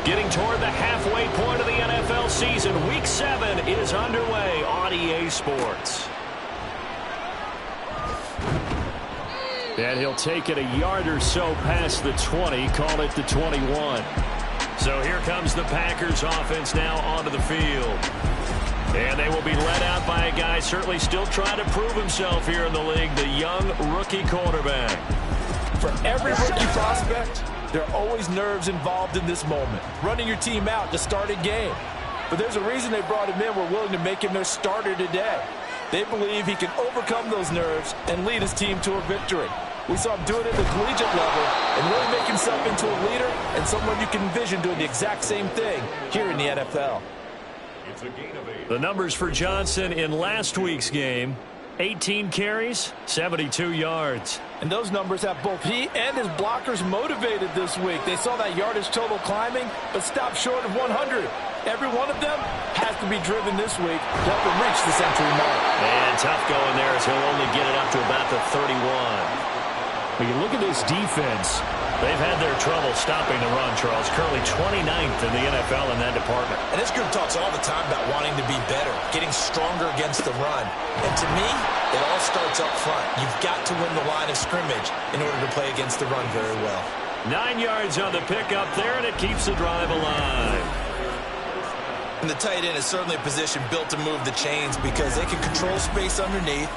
Getting toward the halfway point of the NFL season, Week 7 is underway on EA Sports. And he'll take it a yard or so past the 20, call it the 21. So here comes the Packers offense now onto the field. And they will be led out by a guy certainly still trying to prove himself here in the league, the young rookie quarterback. For every rookie prospect, there are always nerves involved in this moment. Running your team out to start a game. But there's a reason they brought him in. We're willing to make him their starter today. They believe he can overcome those nerves and lead his team to a victory. We saw him do it at the collegiate level and really make himself into a leader and someone you can envision doing the exact same thing here in the NFL. The numbers for Johnson in last week's game: 18 carries, 72 yards. And those numbers have both he and his blockers motivated this week. They saw that yardage total climbing, but stopped short of 100. Every one of them has to be driven this week to help him reach the century mark. And tough going there as he'll only get it up to about the 31. When you look at this defense, they've had their trouble stopping the run, Charles. Currently 29th in the NFL in that department. And this group talks all the time about wanting to be better, getting stronger against the run. And to me, it all starts up front. You've got to win the line of scrimmage in order to play against the run very well. 9 yards on the pickup there, and it keeps the drive alive. And the tight end is certainly a position built to move the chains because they can control space underneath.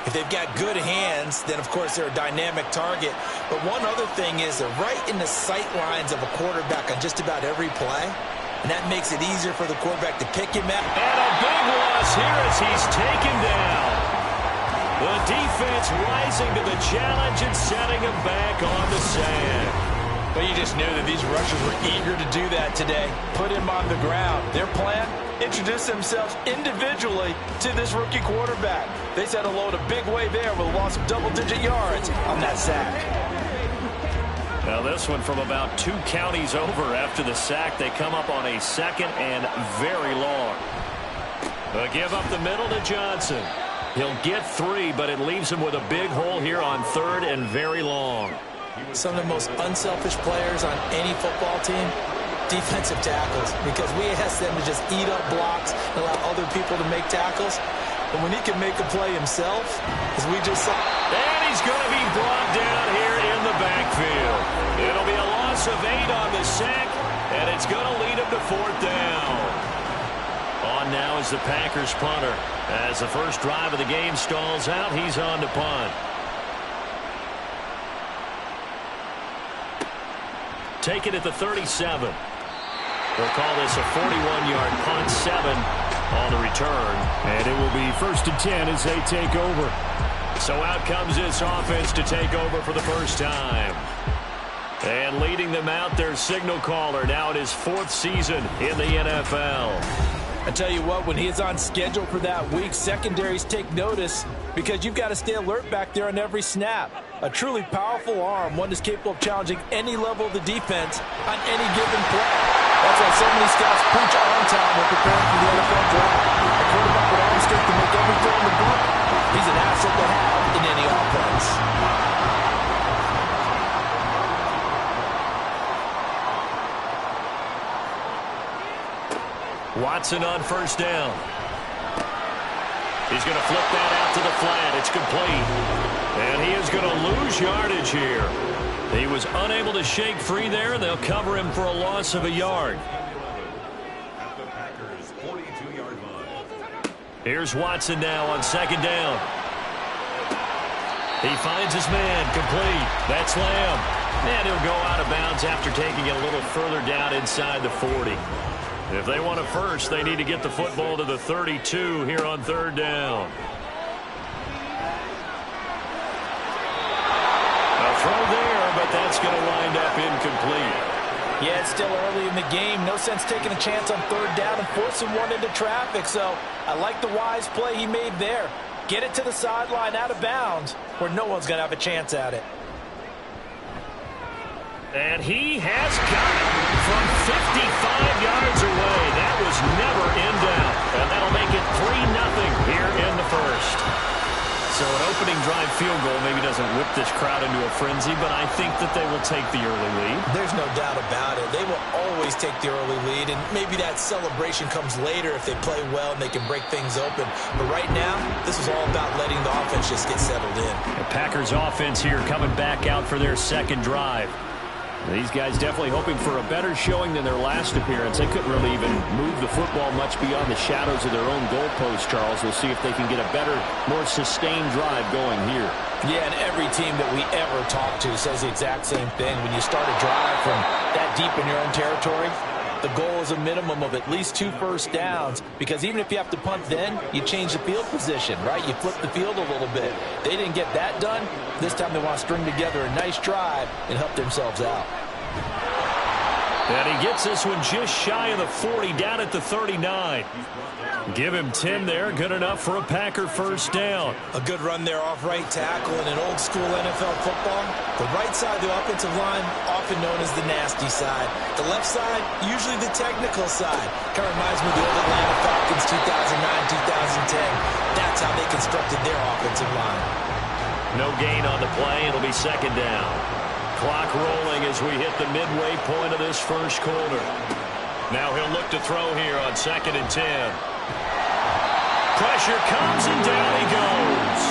If they've got good hands, then, of course, they're a dynamic target. But one other thing is they're right in the sight lines of a quarterback on just about every play. And that makes it easier for the quarterback to pick him out. And a big loss here as he's taken down. The defense rising to the challenge and setting him back on the sand. But you just knew that these rushers were eager to do that today. Put him on the ground. Their plan? Introduce themselves individually to this rookie quarterback. They said hello in a big way there with a loss of double-digit yards on that sack. Now this one from about 2 counties over after the sack. They come up on a second and very long. They'll give up the middle to Johnson. He'll get 3, but it leaves him with a big hole here on 3rd and very long. Some of the most unselfish players on any football team, defensive tackles, because we ask them to just eat up blocks and allow other people to make tackles. But when he can make a play himself, as we just saw. And he's going to be brought down here in the backfield. It'll be a loss of 8 on the sack, and it's going to lead him to 4th down. On now is the Packers punter. As the first drive of the game stalls out, he's on to punt. Take it at the 37. They'll call this a 41-yard punt, 7 on the return. And it will be 1st and 10 as they take over. So out comes this offense to take over for the first time. And leading them out, their signal caller, now in his 4th season in the NFL. I tell you what, when he is on schedule for that week, secondaries take notice because you've got to stay alert back there on every snap. A truly powerful arm, one that's capable of challenging any level of the defense on any given play. That's why so many scouts preach arm time when preparing for the NFL draft. A quarterback with arm strength to make every throw in the book. He's an asset to have in any offense. Watson on 1st down. He's going to flip that out to the flat. It's complete. And he is going to lose yardage here. He was unable to shake free there, and they'll cover him for a loss of a yard. Here's Watson now on 2nd down. He finds his man, complete. That's Lamb. And he'll go out of bounds after taking it a little further down inside the 40. If they want a first, they need to get the football to the 32 here on 3rd down. A throw there, but that's going to wind up incomplete. Yeah, it's still early in the game. No sense taking a chance on 3rd down and forcing one into traffic. So I like the wise play he made there. Get it to the sideline out of bounds where no one's going to have a chance at it. And he has got it from 55 yards away. That was never in doubt. And that'll make it 3-0 here in the first. So an opening drive field goal maybe doesn't whip this crowd into a frenzy, but I think that they will take the early lead. There's no doubt about it. They will always take the early lead, and maybe that celebration comes later if they play well and they can break things open. But right now, this is all about letting the offense just get settled in. The Packers offense here coming back out for their second drive. These guys definitely hoping for a better showing than their last appearance. They couldn't really even move the football much beyond the shadows of their own goalpost, Charles. We'll see if they can get a better, more sustained drive going here. Yeah, and every team that we ever talk to says the exact same thing. When you start a drive from that deep in your own territory, the goal is a minimum of at least 2 first downs, because even if you have to punt then, you change the field position, right? You flip the field a little bit. They didn't get that done. This time they want to string together a nice drive and help themselves out. And he gets this one just shy of the 40, down at the 39. Give him 10 there, good enough for a Packer first down. A good run there off right tackle in an old-school NFL football. The right side of the offensive line, often known as the nasty side. The left side, usually the technical side. Kind of reminds me of the old Atlanta Falcons 2009-2010. That's how they constructed their offensive line. No gain on the play. It'll be second down. Clock rolling as we hit the midway point of this first quarter. Now he'll look to throw here on 2nd and 10. Pressure comes and down he goes.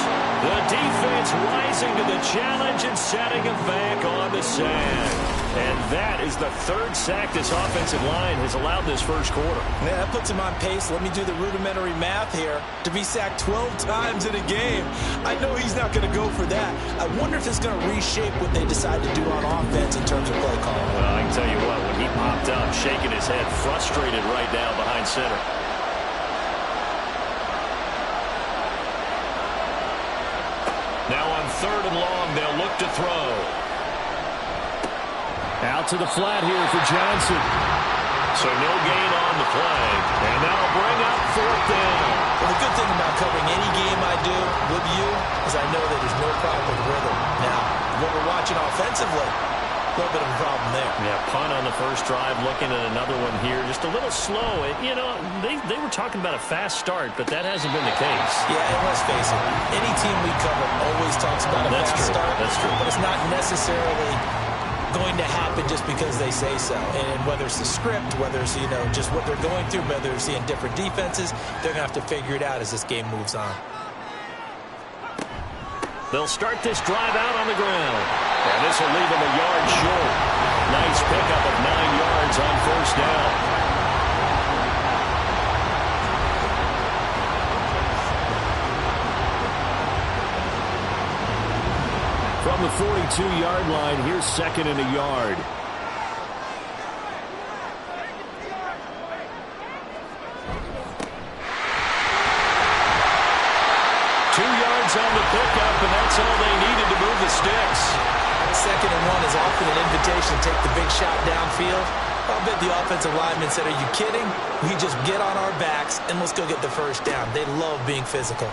The defense rising to the challenge and setting him back on the sack. And that is the 3rd sack this offensive line has allowed this first quarter. Yeah, that puts him on pace. Let me do the rudimentary math here. To be sacked 12 times in a game, I know he's not going to go for that. I wonder if it's going to reshape what they decide to do on offense in terms of play calling. Well, I can tell you what, when he popped up, shaking his head, frustrated right now behind center. Now on 3rd and long, they'll look to throw. Out to the flat here for Johnson. So no gain on the play. And that'll bring up 4th down. Well, the good thing about covering any game I do with you is I know that there's no problem with rhythm. Now, what we're watching offensively, a little bit of a problem there. Yeah, punt on the first drive, looking at another one here. Just a little slow. You know, they were talking about a fast start, but that hasn't been the case. Yeah, and let's face it, any team we cover always talks about a fast start. That's true. But it's not necessarily going to happen just because they say so. And whether it's the script, whether it's, you know, just what they're going through, whether they're seeing different defenses, they're going to have to figure it out as this game moves on. They'll start this drive out on the ground. And this will leave them a yard short. Nice pickup of 9 yards on first down. From the 42-yard line, here's 2nd and a yard. On the pickup, and that's all they needed to move the sticks. 2nd and 1 is often an invitation to take the big shot downfield. I'll bet the offensive lineman said, "Are you kidding? We just get on our backs and let's go get the first down." They love being physical.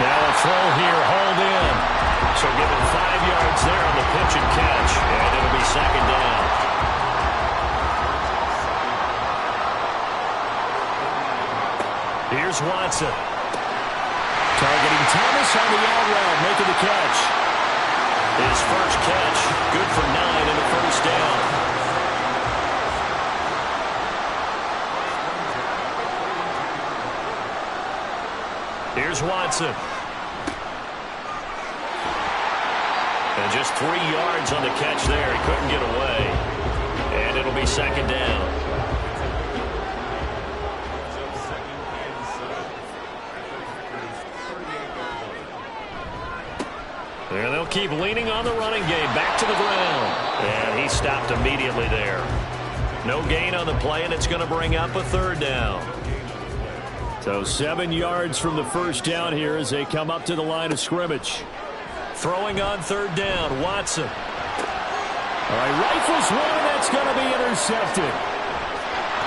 Now a throw here, hauled in. So give him 5 yards there on the pitch and catch, and it'll be second down. Here's Watson. Targeting Thomas on the out route, making the catch. His first catch, good for 9 and a first down. Here's Watson. And just 3 yards on the catch there. He couldn't get away. And it'll be second down. And they'll keep leaning on the running game. Back to the ground. And he stopped immediately there. No gain on the play, and it's going to bring up a 3rd down. So 7 yards from the first down here as they come up to the line of scrimmage. Throwing on 3rd down, Watson. All right, rifles one, that's going to be intercepted.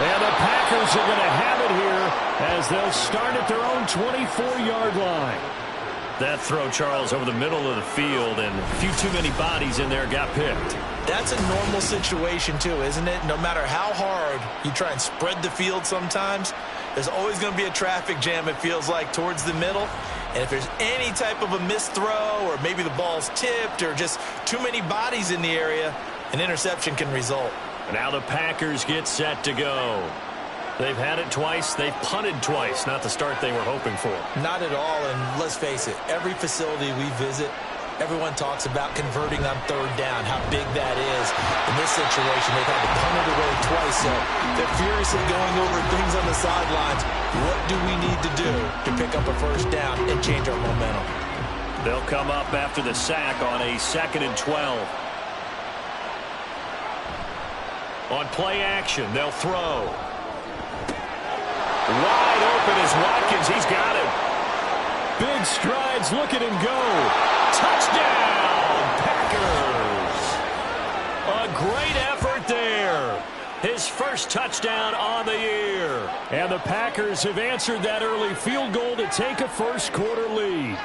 And the Packers are going to have it here as they'll start at their own 24-yard line. That throw, Charles, over the middle of the field, and a few too many bodies in there got picked. That's a normal situation, too, isn't it? No matter how hard you try and spread the field sometimes, there's always going to be a traffic jam, it feels like, towards the middle. And if there's any type of a missed throw or maybe the ball's tipped or just too many bodies in the area, an interception can result. Now the Packers get set to go. They've had it twice. They've punted twice. Not the start they were hoping for. Not at all, and let's face it, every facility we visit, everyone talks about converting on third down, how big that is. In this situation, they've had to punt it away twice, so they're furiously going over things on the sidelines. What do we need to do to pick up a first down and change our momentum? They'll come up after the sack on a 2nd and 12. On play action, they'll throw. Wide open is Watkins. He's got it. Big strides. Look at him go. Touchdown, Packers. A great effort there. His first touchdown on the year. And the Packers have answered that early field goal to take a first-quarter lead.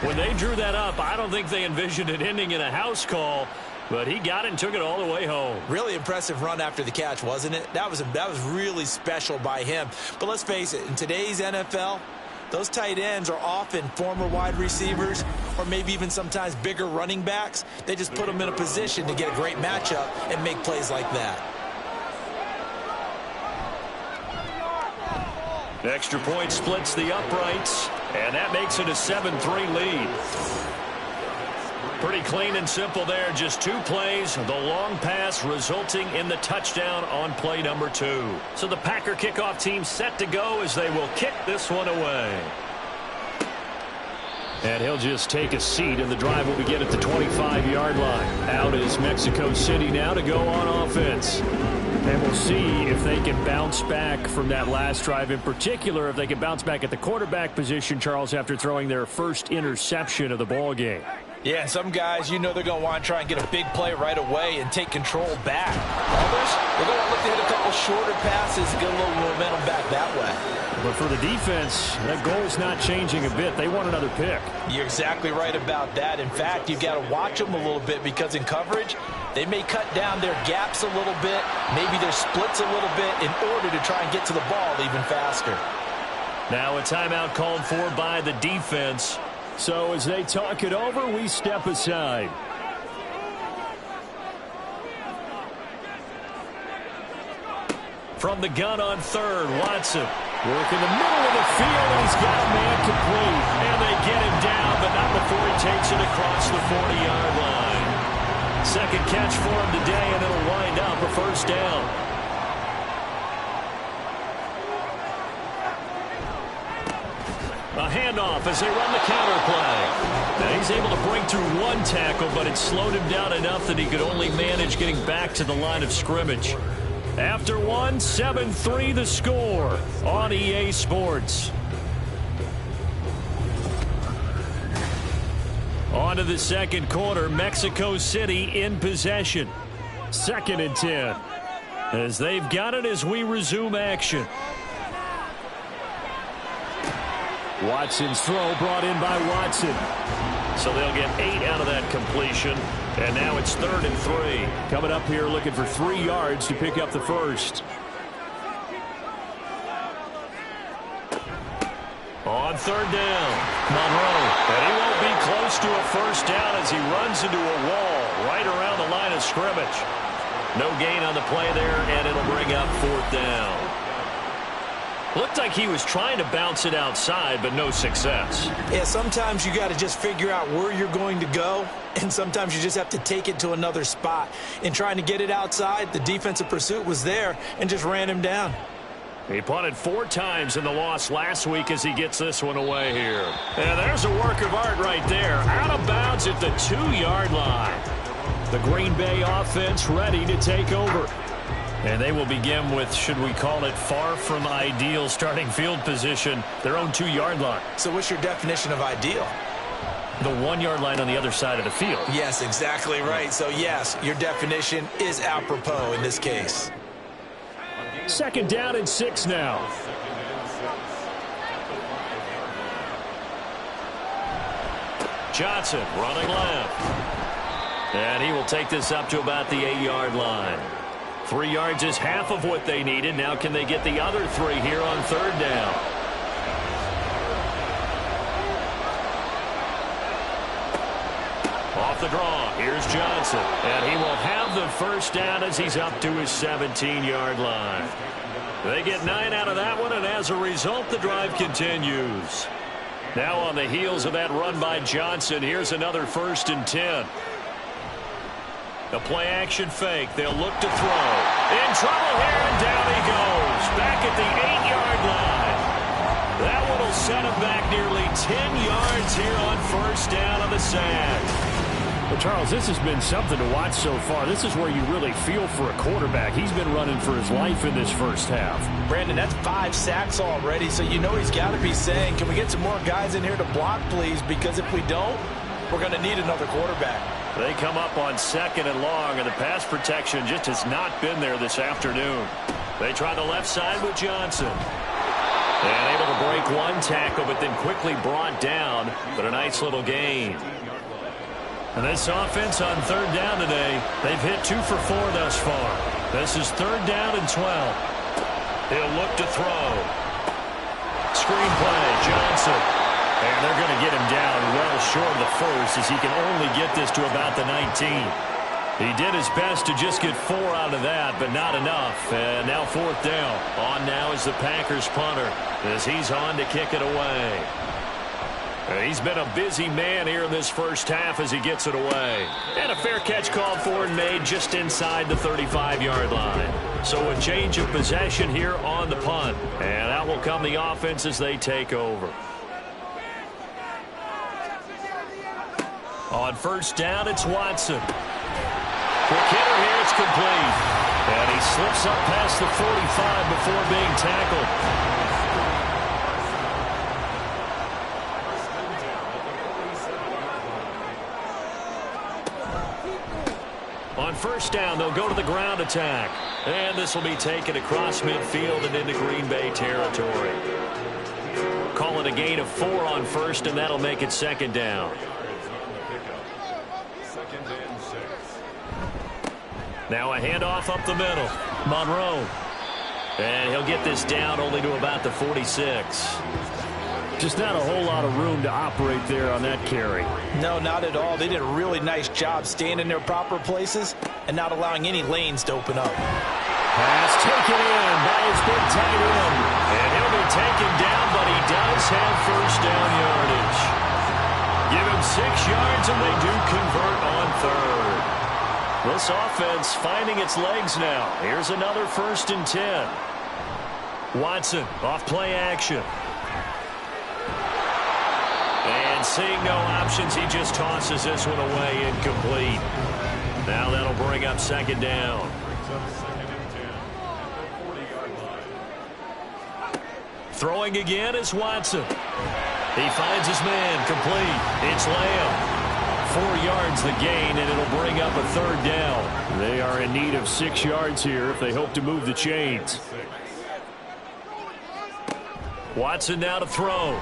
When they drew that up, I don't think they envisioned it ending in a house call. But he got it and took it all the way home. Really impressive run after the catch, wasn't it? That was really special by him. But let's face it, in today's NFL, those tight ends are often former wide receivers or maybe even sometimes bigger running backs. They just put them in a position to get a great matchup and make plays like that. Extra point splits the uprights, and that makes it a 7-3 lead. Pretty clean and simple there. Just 2 plays. The long pass resulting in the touchdown on play number 2. So the Packer kickoff team set to go as they will kick this one away. And he'll just take a seat, and the drive will begin at the 25-yard line. Out is Mexico City now to go on offense. And we'll see if they can bounce back from that last drive. In particular, if they can bounce back at the quarterback position, Charles, after throwing their first interception of the ball game. Yeah, some guys, you know they're going to want to try and get a big play right away and take control back. Others, they're going to look to hit a couple shorter passes and get a little momentum back that way. But for the defense, that goal's not changing a bit. They want another pick. You're exactly right about that. In fact, you've got to watch them a little bit because in coverage, they may cut down their gaps a little bit, maybe their splits a little bit in order to try and get to the ball even faster. Now a timeout called for by the defense. So as they talk it over, we step aside. From the gun on third, Watson. Work in the middle of the field, and he's got a man complete. And they get him down, but not before he takes it across the 40-yard line. Second catch for him today, and it'll wind up a first down. A handoff as they run the counter play. Now he's able to break through one tackle, but it slowed him down enough that he could only manage getting back to the line of scrimmage. After one, 7-3 the score on EA Sports. On to the second quarter, Mexico City in possession. 2nd and 10. As they've got it as we resume action. Watson's throw brought in by Watson. So they'll get 8 out of that completion. And now it's 3rd and 3. Coming up here looking for 3 yards to pick up the first. On 3rd down, Monroe. And he won't be close to a first down as he runs into a wall right around the line of scrimmage. No gain on the play there, and it'll bring up 4th down. Looked like he was trying to bounce it outside, but no success. Yeah, sometimes you got to just figure out where you're going to go, and sometimes you just have to take it to another spot. In trying to get it outside, the defensive pursuit was there and just ran him down. He punted 4 times in the loss last week as he gets this one away here. And there's a work of art right there. Out of bounds at the 2-yard line. The Green Bay offense ready to take over. And they will begin with, should we call it, far from ideal starting field position, their own 2-yard line. So what's your definition of ideal? The 1-yard line on the other side of the field. Yes, exactly right. So, yes, your definition is apropos in this case. 2nd down and 6 now. Johnson running left. And he will take this up to about the 8-yard line. 3 yards is half of what they needed. Now can they get the other 3 here on 3rd down? Off the draw, here's Johnson. And he will have the first down as he's up to his 17-yard line. They get 9 out of that one, and as a result, the drive continues. Now on the heels of that run by Johnson, here's another 1st and 10. A play-action fake. They'll look to throw. In trouble here, and down he goes. Back at the 8-yard line. That one will set him back nearly 10 yards here on 1st down on the sack. Well, Charles, this has been something to watch so far. This is where you really feel for a quarterback. He's been running for his life in this first half. Brandon, that's 5 sacks already, so you know he's got to be saying, can we get some more guys in here to block, please? Because if we don't, we're going to need another quarterback. They come up on 2nd and long, and the pass protection just has not been there this afternoon. They try the left side with Johnson. And able to break one tackle, but then quickly brought down, but a nice little gain. And this offense on 3rd down today, they've hit 2 for 4 thus far. This is 3rd down and 12. He'll look to throw. Screen play, Johnson. And they're going to get him down well short of the first, as he can only get this to about the 19. He did his best to just get 4 out of that, but not enough. And now 4th down. On now is the Packers punter, as he's on to kick it away. He's been a busy man here in this first half as he gets it away. And a fair catch called for and made just inside the 35-yard line. So a change of possession here on the punt. And out will come the offense as they take over. On 1st down, it's Watson. Quick hitter here, it's complete. And he slips up past the 45 before being tackled. On 1st down, they'll go to the ground attack. And this will be taken across midfield and into Green Bay territory. Call it a gain of 4 on 1st, and that'll make it 2nd down. Now a handoff up the middle. Monroe. And he'll get this down only to about the 46. Just not a whole lot of room to operate there on that carry. No, not at all. They did a really nice job staying in their proper places and not allowing any lanes to open up. Pass taken in by his big tight end. And he'll be taken down, but he does have 1st down yardage. Give him 6 yards, and they do convert on 3rd. This offense finding its legs now. Here's another 1st and 10. Watson off play action. And seeing no options, he just tosses this one away incomplete. Now that'll bring up 2nd down. Throwing again is Watson. He finds his man complete. It's Lamb. 4 yards the gain, and it'll bring up a 3rd down. They are in need of 6 yards here if they hope to move the chains. Watson now to throw.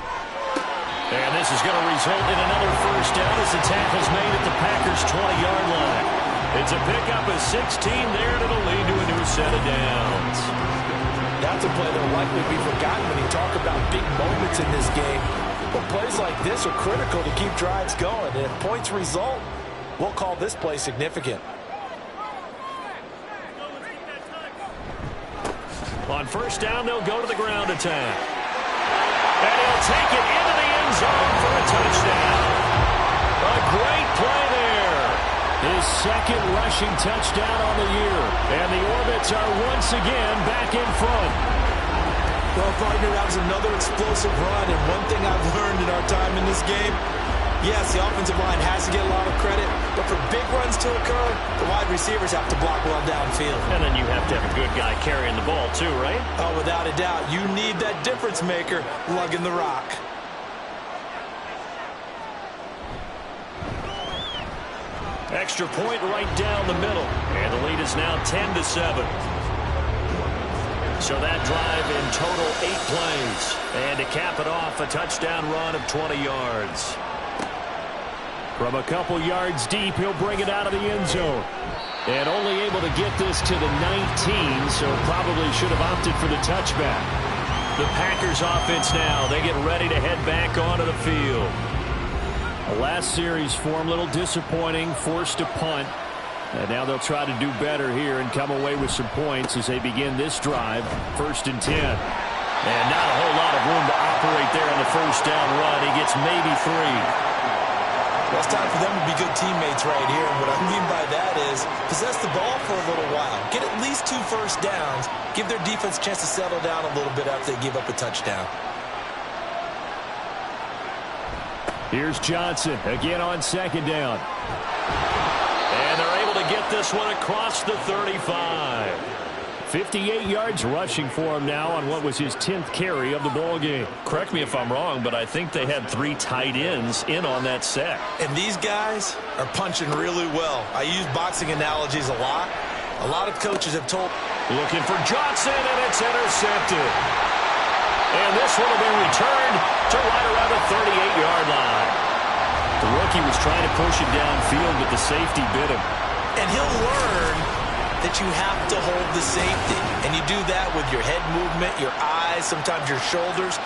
And this is going to result in another 1st down as the tackle's made at the Packers' 20-yard line. It's a pickup of 16 there, and it'll lead to a new set of downs. That's a play that'll likely be forgotten when you talk about big moments in this game. But plays like this are critical to keep drives going. And if points result, we'll call this play significant. On 1st down, they'll go to the ground attack. And he'll take it into the end zone for a touchdown. A great play there. His 2nd rushing touchdown on the year. And the Orbits are once again back in front. Well, partner, that was another explosive run. And one thing I've learned in our time in this game, yes, the offensive line has to get a lot of credit. But for big runs to occur, the wide receivers have to block well downfield. And then you have to have a good guy carrying the ball too, right? Oh, without a doubt. You need that difference maker lugging the rock. Extra point right down the middle. And the lead is now 10-7. So that drive in total 8 plays. And to cap it off, a touchdown run of 20 yards. From a couple yards deep, he'll bring it out of the end zone. And only able to get this to the 19, so probably should have opted for the touchback. The Packers offense now, they get ready to head back onto the field. The last series for him, a little disappointing, forced a punt. And now they'll try to do better here and come away with some points as they begin this drive. 1st and 10. And not a whole lot of room to operate there on the first down run. He gets maybe 3. Well, it's time for them to be good teammates right here. And what I mean by that is possess the ball for a little while. Get at least 2 first downs. Give their defense a chance to settle down a little bit after they give up a touchdown. Here's Johnson again on 2nd down. And they're able to get this one across the 35. 58 yards rushing for him now on what was his 10th carry of the ball game. Correct me if I'm wrong, but I think they had 3 tight ends in on that set. And these guys are punching really well. I use boxing analogies a lot. A lot of coaches have told. Looking for Johnson, and it's intercepted. And this one will be returned to right around the 38-yard line. The rookie was trying to push it downfield, but the safety bit him. And he'll learn that you have to hold the safety. And you do that with your head movement, your eyes, sometimes your shoulders.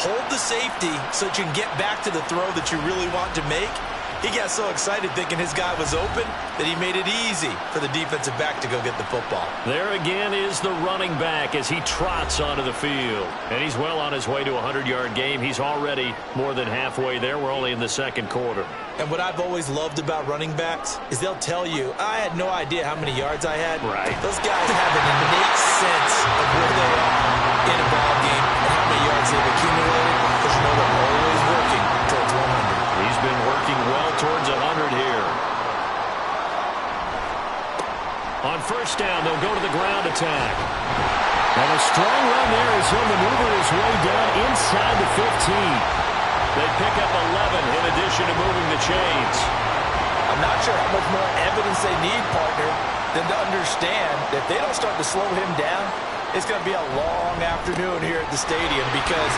Hold the safety so that you can get back to the throw that you really want to make. He got so excited thinking his guy was open that he made it easy for the defensive back to go get the football. There again is the running back as he trots onto the field. And he's well on his way to a 100-yard game. He's already more than halfway there. We're only in the 2nd quarter. And what I've always loved about running backs is they'll tell you, I had no idea how many yards I had. Right. Those guys have an innate sense of where they are in a ball game and how many yards they've accumulated because you know they're always working towards 100. He's been working well towards 100 here. On 1st down, they'll go to the ground attack. And a strong run there as he'll maneuver his way down inside the 15. They pick up 11 in addition to moving the chains. I'm not sure how much more evidence they need, partner, than to understand that if they don't start to slow him down, it's going to be a long afternoon here at the stadium because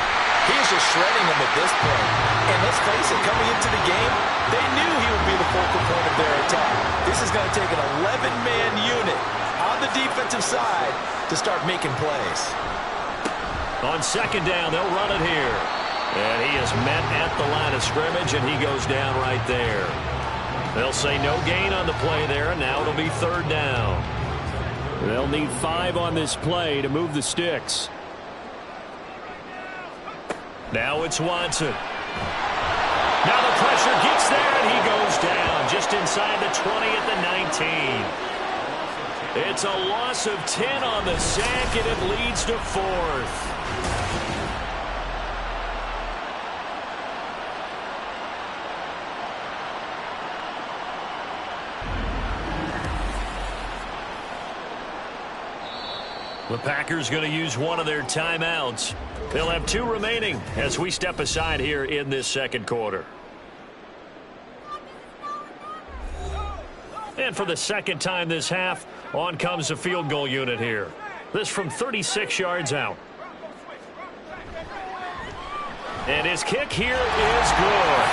he is just shredding them at this point. And let's face it, coming into the game, they knew he would be the focal point of their attack. This is going to take an 11-man unit on the defensive side to start making plays. On 2nd down, they'll run it here. And he is met at the line of scrimmage, and he goes down right there. They'll say no gain on the play there, and now it'll be 3rd down. They'll need 5 on this play to move the sticks. Now it's Watson. Now the pressure gets there, and he goes down just inside the 20 at the 19. It's a loss of 10 on the sack, and it leads to 4th. The Packers going to use one of their timeouts. They'll have 2 remaining as we step aside here in this 2nd quarter. And for the 2nd time this half, on comes the field goal unit here. This from 36 yards out. And his kick here is good.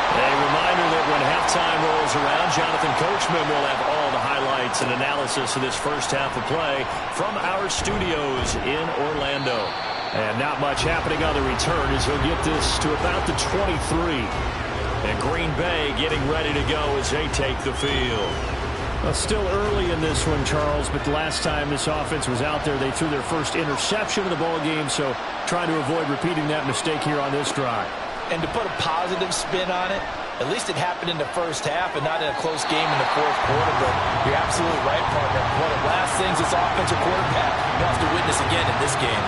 A reminder that when halftime rolls around, Jonathan Coachman will have all the highlights and analysis of this first half of play from our studios in Orlando. And not much happening on the return as he'll get this to about the 23. And Green Bay getting ready to go as they take the field. Well, still early in this one, Charles, but the last time this offense was out there, they threw their first interception of the ball game, so trying to avoid repeating that mistake here on this drive. And to put a positive spin on it, at least it happened in the first half and not in a close game in the 4th quarter. But you're absolutely right, partner. One of the last things this offensive quarterback wants to witness again in this game.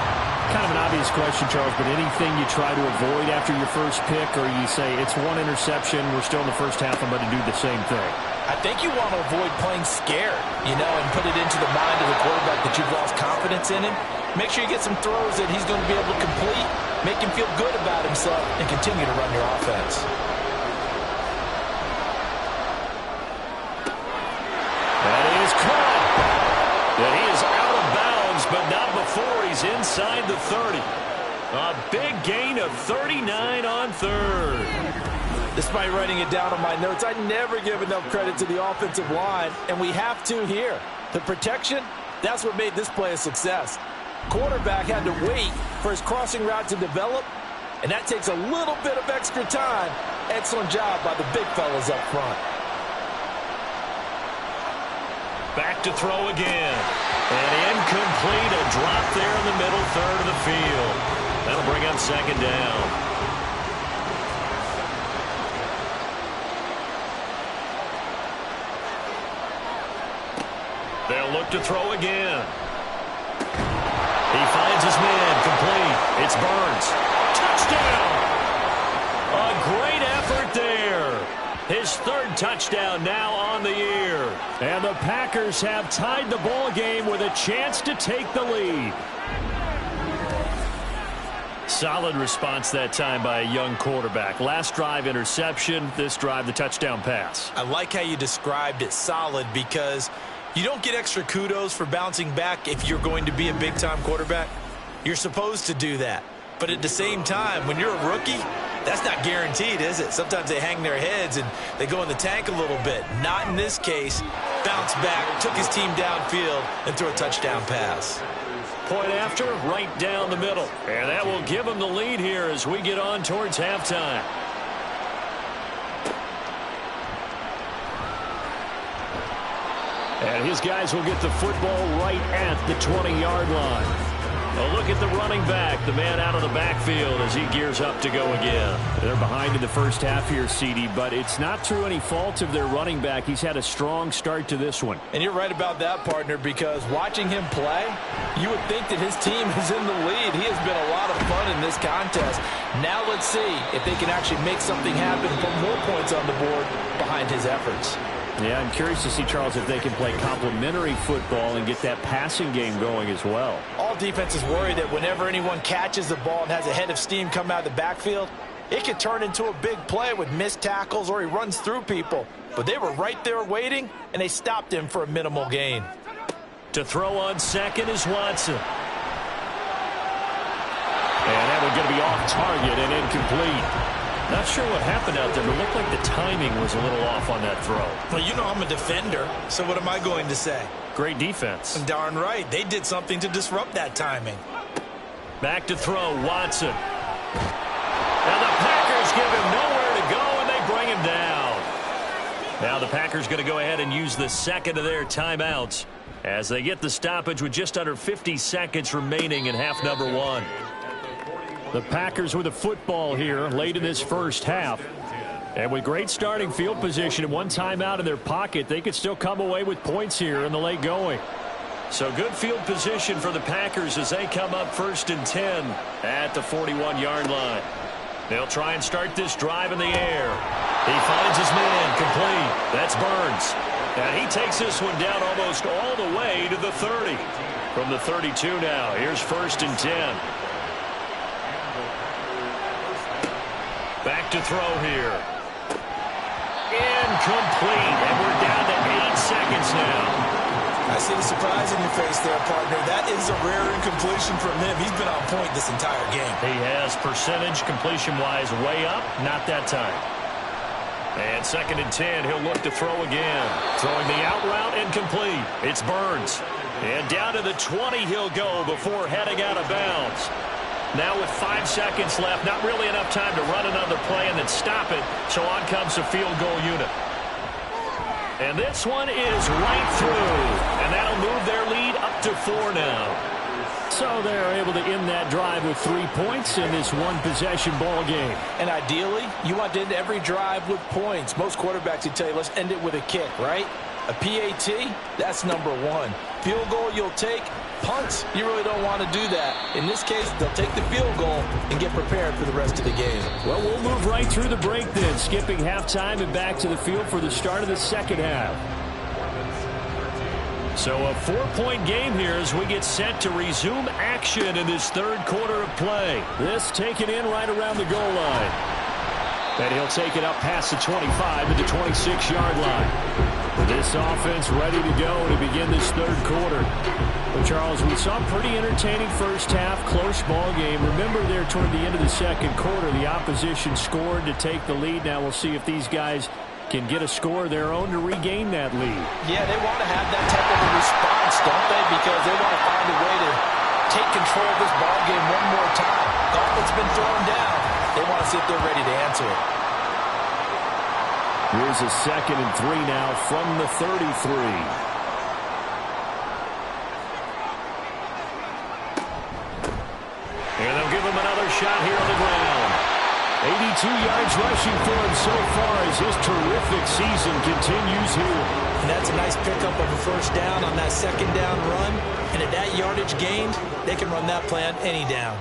Kind of an obvious question, Charles, but anything you try to avoid after your first pick, or you say it's 1 interception, we're still in the first half, I'm going to do the same thing? I think you want to avoid playing scared, and put it into the mind of the quarterback that you've lost confidence in him. Make sure you get some throws that he's going to be able to complete, make him feel good about himself, and continue to run your offense. That is caught. And he is out of bounds, but not before he's inside the 30. A big gain of 39 on 3rd. Despite writing it down on my notes, I never give enough credit to the offensive line, and we have to here. The protection, that's what made this play a success. Quarterback had to wait for his crossing route to develop, and that takes a little bit of extra time, Excellent job by the big fellas up front. Back to throw again. And incomplete. A drop there in the middle third of the field. That'll bring up second down. They'll look to throw again. He finds his man. Complete. It's Burns. Touchdown! A great effort there. His third touchdown now on the year. And the Packers have tied the ball game with a chance to take the lead. Solid response that time by a young quarterback. Last drive, interception. This drive, the touchdown pass. I like how you described it, solid, because you don't get extra kudos for bouncing back if you're going to be a big-time quarterback. You're supposed to do that. But at the same time, when you're a rookie, that's not guaranteed, is it? Sometimes they hang their heads and they go in the tank a little bit. Not in this case. Bounced back, took his team downfield, and threw a touchdown pass. Point after, right down the middle. And that will give them the lead here as we get on towards halftime. And his guys will get the football right at the 20-yard line. A look at the running back, the man out of the backfield as he gears up to go again. They're behind in the first half here, CD, but it's not through any fault of their running back. He's had a strong start to this one. And you're right about that, partner, because watching him play, you would think that his team is in the lead. He has been a lot of fun in this contest. Now let's see if they can actually make something happen, put more points on the board behind his efforts. Yeah, I'm curious to see, Charles, if they can play complementary football and get that passing game going as well. All defenses worry that whenever anyone catches the ball and has a head of steam come out of the backfield, it could turn into a big play with missed tackles or he runs through people. But they were right there waiting, and they stopped him for a minimal gain. To throw on second is Watson. And that one's going to be off target and incomplete. Not sure what happened out there, but it looked like the timing was a little off on that throw. Well, you know I'm a defender, so what am I going to say? Great defense. Darn right. They did something to disrupt that timing. Back to throw, Watson. Now the Packers give him nowhere to go, and they bring him down. Now the Packers going to go ahead and use the second of their timeouts as they get the stoppage with just under 50 seconds remaining in half number one. The Packers with a football here late in this first half. And with great starting field position and one timeout in their pocket, they could still come away with points here in the late going. So good field position for the Packers as they come up 1st and 10 at the 41-yard line. They'll try and start this drive in the air. He finds his man complete. That's Burns. And he takes this one down almost all the way to the 30. From the 32 now, here's 1st and 10. Back to throw here. Incomplete. And we're down to 8 seconds now. I see the surprise in your face there, partner. That is a rare incompletion from him. He's been on point this entire game. He has percentage completion-wise way up. Not that time. And 2nd and 10. He'll look to throw again. Throwing the out route incomplete. It's Burns. And down to the 20 he'll go before heading out of bounds. Now with 5 seconds left, not really enough time to run another play and then stop it. So on comes the field goal unit. And this one is right through. And that'll move their lead up to 4 now. So they're able to end that drive with 3 points in this one-possession ball game. And ideally, you want to end every drive with points. Most quarterbacks would tell you, let's end it with a kick, right? A PAT, that's number one. Field goal you'll take. Punts, you really don't want to do that. In this case, they'll take the field goal and get prepared for the rest of the game. Well, we'll move right through the break then, skipping halftime and back to the field for the start of the second half. So a 4-point game here as we get set to resume action in this third quarter of play. This taken in right around the goal line. And he'll take it up past the 25 to the 26-yard line. This offense ready to go to begin this third quarter. But Charles, we saw a pretty entertaining first half, close ball game. Remember there toward the end of the second quarter, the opposition scored to take the lead. Now we'll see if these guys can get a score of their own to regain that lead. Yeah, they want to have that type of a response, don't they? Because they want to find a way to take control of this ball game one more time. Gauntlet's been thrown down. They want to see if they're ready to answer it. Here's a 2nd and 3 now from the 33. And they'll give him another shot here on the ground. 82 yards rushing for him so far as his terrific season continues here. And that's a nice pickup of a first down on that second down run. And at that yardage gained, they can run that play on any down.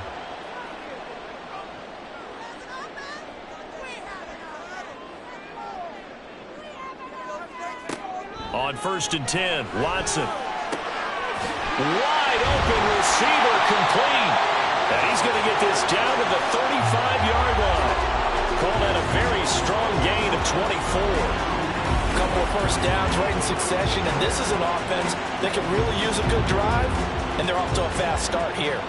On 1st and 10, Watson. Wide open receiver complete. And he's going to get this down to the 35-yard line. Call that a very strong gain of 24. A couple of first downs right in succession, and this is an offense that can really use a good drive, and they're off to a fast start here.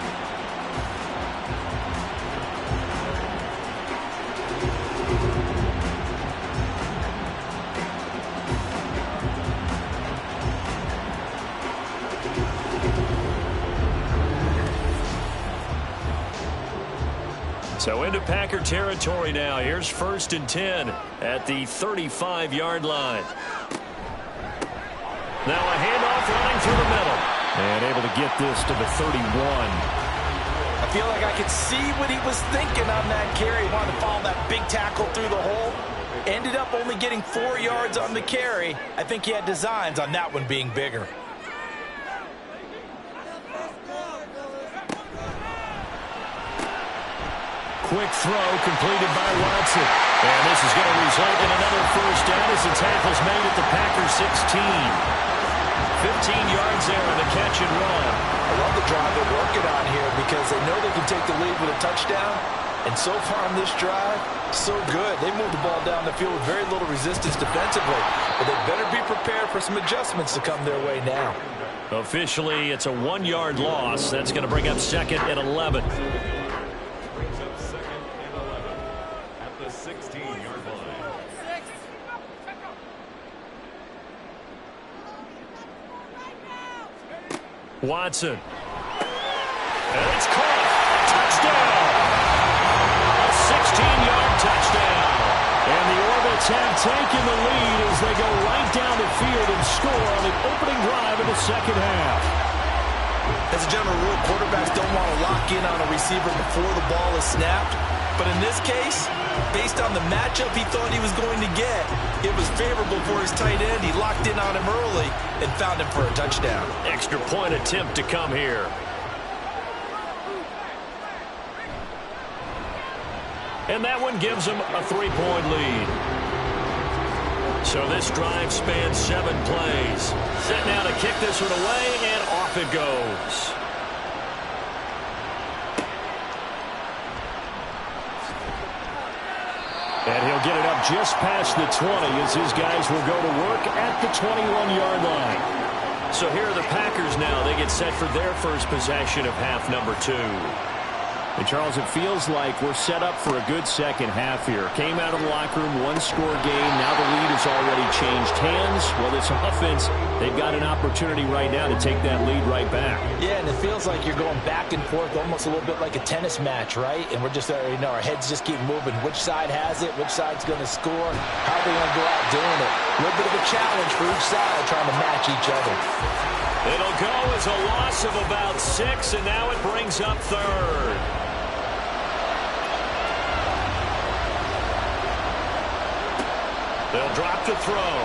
So into Packer territory now. Here's 1st and 10 at the 35-yard line. Now a handoff running through the middle. And able to get this to the 31. I feel like I could see what he was thinking on that carry. He wanted to follow that big tackle through the hole. Ended up only getting 4 yards on the carry. I think he had designs on that one being bigger. Quick throw completed by Watson. And this is going to result in another first down as the tackle's made at the Packers 16. 15 yards there on the catch and run. I love the drive they're working on here because they know they can take the lead with a touchdown. And so far on this drive, so good. They moved the ball down the field with very little resistance defensively. But they better be prepared for some adjustments to come their way now. Officially, it's a 1-yard loss. That's going to bring up 2nd and 11. Watson. And it's caught. Touchdown. A 16-yard touchdown. And the Orbits have taken the lead as they go right down the field and score on the opening drive of the second half. As a general rule, quarterbacks don't want to lock in on a receiver before the ball is snapped. But in this case, based on the matchup he thought he was going to get, it was favorable for his tight end. He locked in on him early and found him for a touchdown. Extra point attempt to come here. And that one gives him a 3-point lead. So this drive spans 7 plays. Set now to kick this one away, and off it goes. And he'll get it up just past the 20 as his guys will go to work at the 21-yard line. So here are the Packers now. They get set for their first possession of half number 2. And Charles, it feels like we're set up for a good second half here. Came out of the locker room, 1-score game. Now the lead has already changed hands. Well, this offense, they've got an opportunity right now to take that lead right back. Yeah, and it feels like you're going back and forth almost a little bit like a tennis match, right? And we're just, our heads just keep moving. Which side has it? Which side's going to score? How are they going to go out doing it? A little bit of a challenge for each side trying to match each other. It'll go as a loss of about 6, and now it brings up 3rd. They'll drop the throw.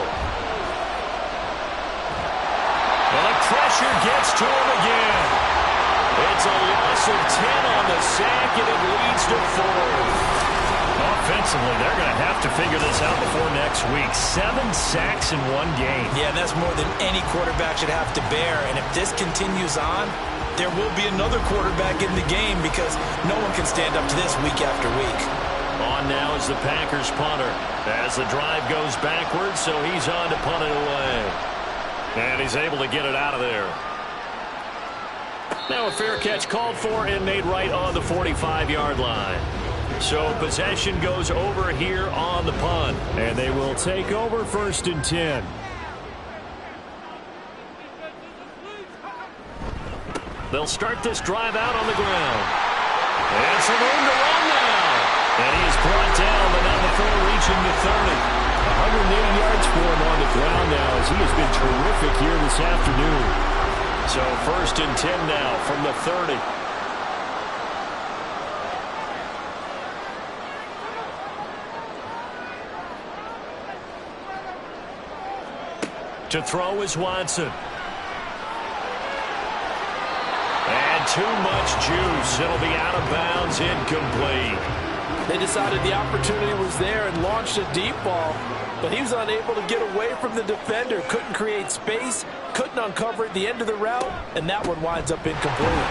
And the pressure gets to him again. It's a loss of 10 on the sack, and it leads to 4th. Offensively, they're going to have to figure this out before next week. 7 sacks in 1 game. Yeah, that's more than any quarterback should have to bear. And if this continues on, there will be another quarterback in the game because no one can stand up to this week after week. On now is the Packers punter as the drive goes backwards, so he's on to punt it away. And he's able to get it out of there. Now a fair catch called for and made right on the 45-yard line. So possession goes over here on the punt. And they will take over 1st and 10. They'll start this drive out on the ground. And some room to run now. And he is brought down, but now the throw reaching the 30. 180 yards for him on the ground now as he has been terrific here this afternoon. So 1st and 10 now from the 30. To throw is Watson. And too much juice. It'll be out of bounds, incomplete. They decided the opportunity was there and launched a deep ball, but he was unable to get away from the defender. Couldn't create space, couldn't uncover at the end of the route, and that one winds up incomplete.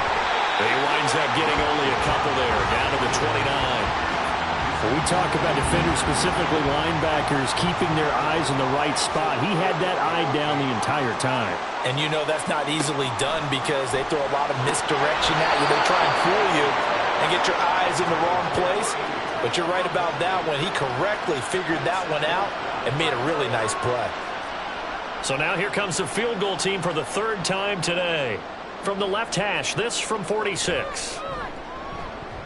He winds up getting only a couple there, down to the 29. When we talk about defenders, specifically linebackers, keeping their eyes in the right spot, he had that eye down the entire time. And you know that's not easily done because they throw a lot of misdirection at you. They try and fool you and get your eyes in the wrong place. But you're right about that one. He correctly figured that one out and made a really nice play. So now here comes the field goal team for the 3rd time today. From the left hash, this from 46.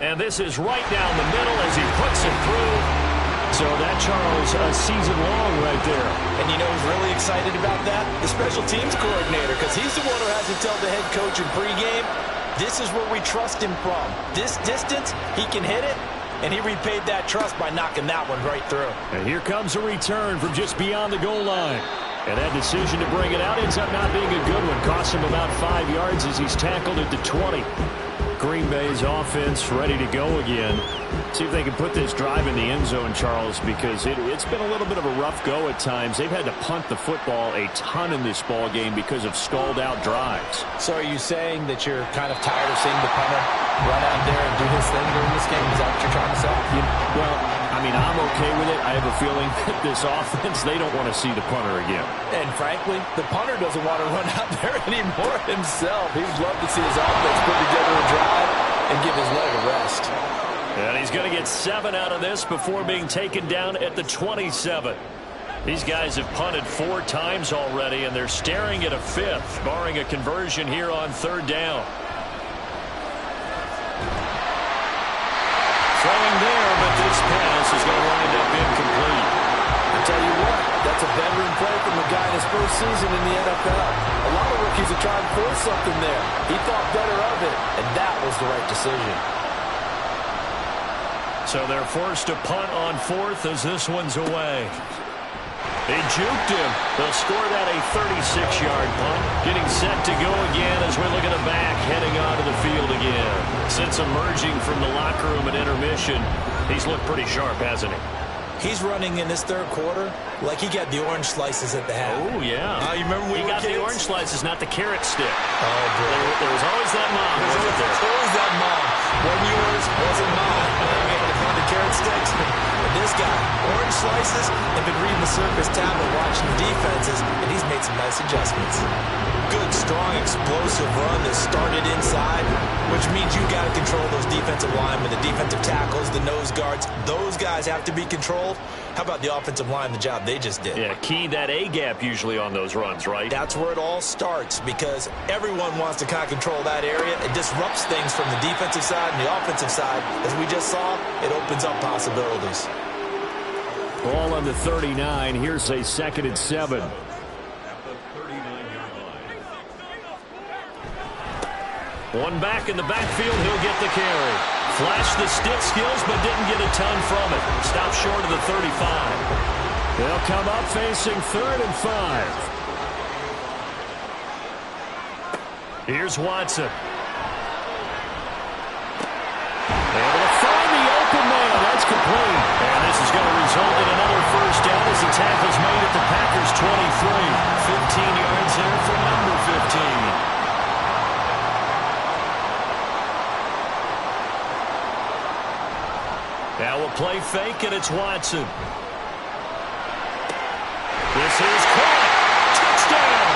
And this is right down the middle as he puts it through. So that, Charles, a season long right there. And you know who's really excited about that? The special teams coordinator, because he's the one who has to tell the head coach in pregame, this is where we trust him from. This distance, he can hit it, and he repaid that trust by knocking that one right through. And here comes a return from just beyond the goal line. And that decision to bring it out ends up not being a good one. Costs him about 5 yards as he's tackled at the 20. Green Bay's offense ready to go again. See if they can put this drive in the end zone, Charles, because it's been a little bit of a rough go at times. They've had to punt the football a ton in this ball game because of stalled-out drives. So are you saying that you're kind of tired of seeing the punter run out there and do his thing during this game? Is that what you're trying to say? Well, I mean, I'm okay with it. I have a feeling that this offense, they don't want to see the punter again. And frankly, the punter doesn't want to run out there anymore himself. He would love to see his offense put together a drive and give his leg a rest. And he's going to get 7 out of this before being taken down at the 27. These guys have punted 4 times already, and they're staring at a 5th, barring a conversion here on 3rd down. Throwing there, but this pass is going to wind up incomplete. I tell you what, that's a veteran play from a guy in his first season in the NFL. A lot of rookies are trying to force something there. He thought better of it, and that was the right decision. So they're forced to punt on 4th as this one's away. They juked him. They'll score that a 36-yard punt. Getting set to go again as we look at the back heading onto the field again. Since emerging from the locker room at intermission, he's looked pretty sharp, hasn't he? He's running in this 3rd quarter like he got the orange slices at the half. Oh, yeah. You remember when he got kids? the orange slices, not the carrot stick. Oh, boy. There was always that mom, wasn't there? Always that mom. One yours wasn't mine. The carrot sticks. And this guy, orange slices, and been reading the surface tablet, watching the defenses, and he's made some nice adjustments. Good, strong, explosive run that started inside, which means you got to control those defensive linemen, the defensive tackles, the nose guards. Those guys have to be controlled. How about the offensive line, the job they just did? Yeah, key that A-gap usually on those runs, right? That's where it all starts because everyone wants to kind of control that area. It disrupts things from the defensive side and the offensive side. As we just saw, it opens up possibilities. Ball on the 39. Here's a 2nd and 7. One back in the backfield, he'll get the carry. Flashed the stick skills, but didn't get a ton from it. Stopped short of the 35. They'll come up facing 3rd and 5. Here's Watson. Able to find the open man. That's complete. And this is going to result in another 1st down as the tackle's made at the Packers' 23. 15 yards there for number 15. Now we'll play fake, and it's Watson. This is caught. Touchdown!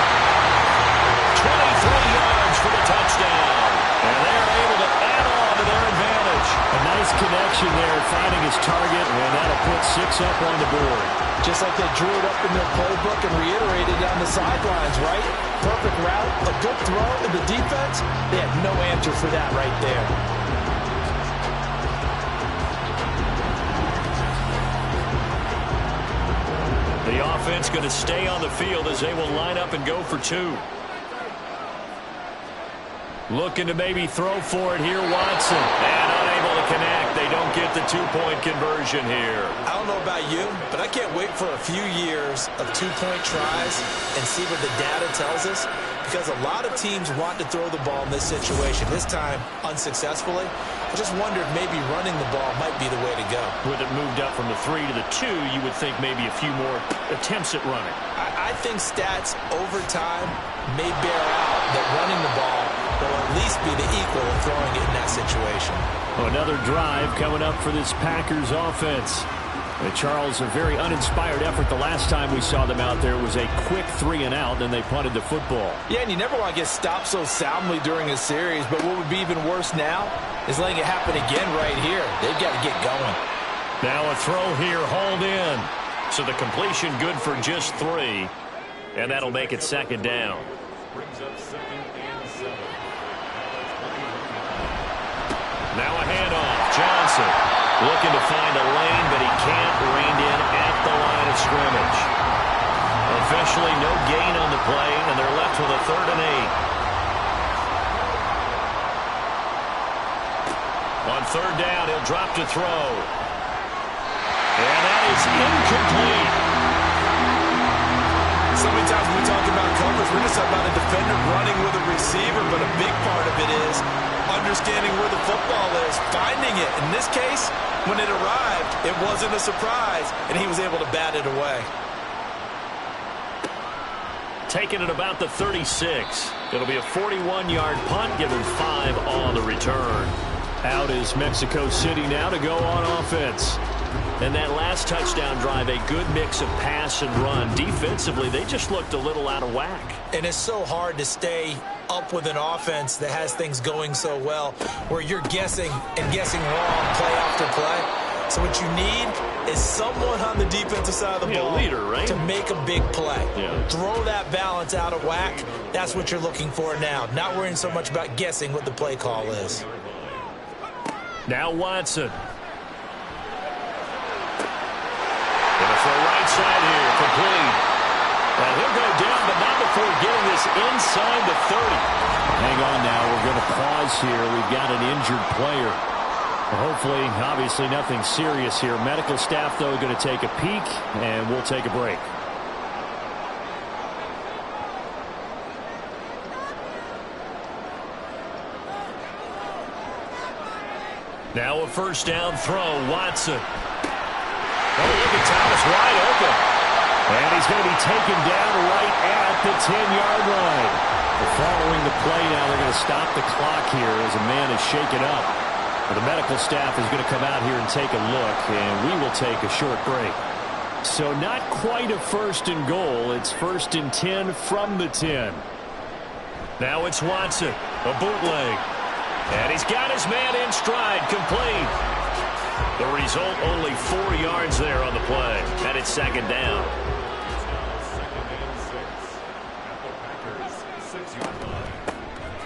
23 yards for the touchdown. And they're able to add on to their advantage. A nice connection there, finding his target, and that'll put 6 up on the board. Just like they drew it up in their playbook and reiterated on the sidelines, right? Perfect route, a good throw, and the defense, they had no answer for that right there. going to stay on the field as they will line up and go for two. Looking to maybe throw for it here, Watson. And unable to connect. They don't get the two-point conversion here. I don't know about you, but I can't wait for a few years of two-point tries and see what the data tells us, because a lot of teams want to throw the ball in this situation, this time unsuccessfully. I just wonder if maybe running the ball might be the way to go. With it moved up from the 3 to the 2, you would think maybe a few more attempts at running. I think stats over time may bear out that running the ball will at least be the equal of throwing it in that situation. Another drive coming up for this Packers offense. Charles, a very uninspired effort. The last time we saw them out there was a quick 3-and-out, and they punted the football. Yeah, and you never want to get stopped so soundly during a series, but what would be even worse now is letting it happen again right here. They've got to get going. Now a throw here, hauled in. So the completion good for just 3, and that'll make it second down. Now a handoff. Johnson looking to find a lane, but he can't. Reined in at the line of scrimmage. Officially no gain on the play, and they're left with a 3rd and 8. On 3rd down, he'll drop to throw. And that is incomplete. So many times when we talk about coverage, we're just talking about a defender running with a receiver, but a big part of it is understanding where the football is, finding it. In this case, when it arrived, it wasn't a surprise, and he was able to bat it away. Taking it about the 36. It'll be a 41-yard punt, given 5 on the return. Out is Mexico City now to go on offense. And that last touchdown drive, a good mix of pass and run. Defensively, they just looked a little out of whack. And it's so hard to stay up with an offense that has things going so well, where you're guessing and guessing wrong play after play. So what you need is someone on the defensive side of the ball, leader, right? to make a big play. Yeah. Throw that balance out of whack. That's what you're looking for now. Not worrying so much about guessing what the play call is. Now Watson. Gonna throw right side here, complete. And he'll go down, but not before getting this inside the 30. Hang on now. We're going to pause here. We've got an injured player. Hopefully, obviously, nothing serious here. Medical staff, though, going to take a peek, and we'll take a break. Now a 1st down throw, Watson. Oh, look at Thomas wide open. And he's going to be taken down right at the 10-yard line. Following the play now, they're going to stop the clock here as a man is shaken up. The medical staff is going to come out here and take a look, and we will take a short break. So not quite a 1st and goal. It's 1st and 10 from the 10. Now it's Watson, a bootleg. And he's got his man in stride, complete. The result, only 4 yards there on the play. And it's 2nd down.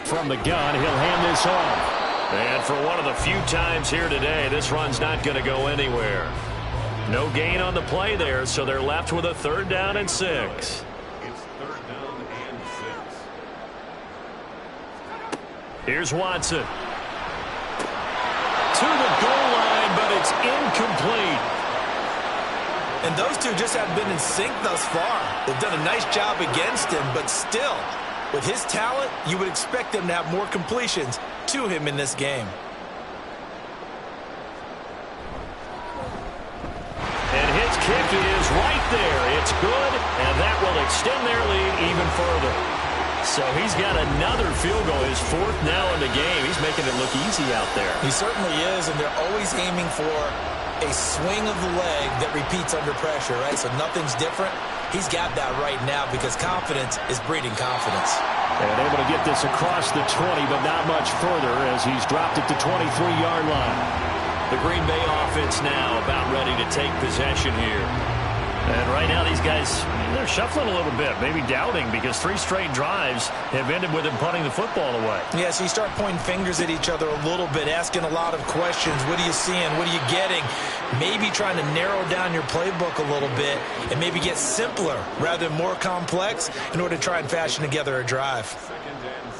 From the gun, he'll hand this off. And for one of the few times here today, this run's not going to go anywhere. No gain on the play there, so they're left with a 3rd down and 6. It's 3rd down and 6. Here's Watson. To the goal line, but it's incomplete. And those two just haven't been in sync thus far. They've done a nice job against him, but still, with his talent, you would expect them to have more completions to him in this game. And his kick is right there. It's good, and that will extend their lead even further. So he's got another field goal, his 4th now in the game. He's making it look easy out there. He certainly is, and they're always aiming for a swing of the leg that repeats under pressure, right? So nothing's different. He's got that right now because confidence is breeding confidence. And able to get this across the 20, but not much further as he's dropped it to 23-yard line. The Green Bay offense now about ready to take possession here. And right now these guys, they're shuffling a little bit, maybe doubting, because 3 straight drives have ended with them punting the football away. Yeah, so you start pointing fingers at each other a little bit, asking a lot of questions. What are you seeing? What are you getting? Maybe trying to narrow down your playbook a little bit and maybe get simpler rather than more complex in order to try and fashion together a drive. 2nd and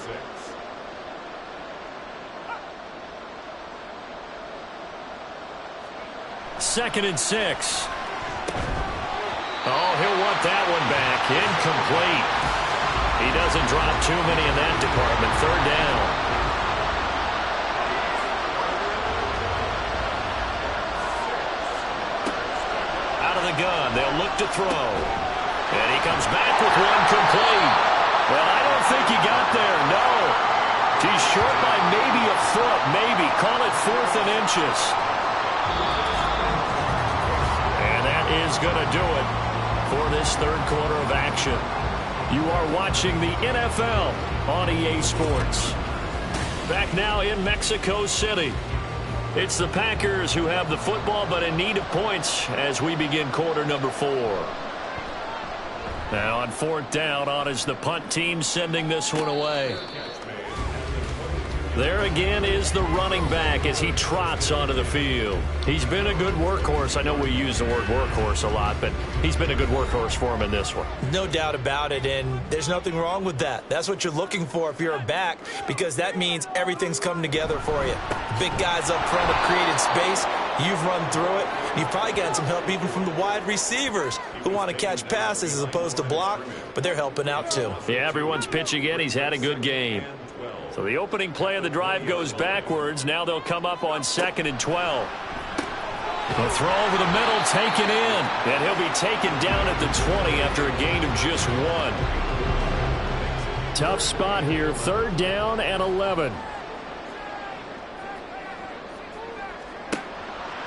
6. Second and 6. Oh, he'll want that one back. Incomplete. He doesn't drop too many in that department. 3rd down. Out of the gun. They'll look to throw. And he comes back with one complete. Well, I don't think he got there. No. He's short by maybe a foot. Maybe. Call it 4th and inches. And that is going to do it for this 3rd quarter of action. You are watching the NFL on EA Sports. Back now in Mexico City. It's the Packers who have the football, but in need of points as we begin quarter number 4. Now on 4th down, on is the punt team sending this one away. There again is the running back as he trots onto the field. He's been a good workhorse. I know we use the word workhorse a lot, but he's been a good workhorse for him in this one. No doubt about it, and there's nothing wrong with that. That's what you're looking for if you're a back, because that means everything's coming together for you. Big guys up front have created space. You've run through it. You've probably gotten some help even from the wide receivers who want to catch passes as opposed to block, but they're helping out too. Yeah, everyone's pitching in. He's had a good game. So the opening play of the drive goes backwards. Now they'll come up on 2nd and 12. The throw over the middle, taken in. And he'll be taken down at the 20 after a gain of just 1. Tough spot here. 3rd down and 11.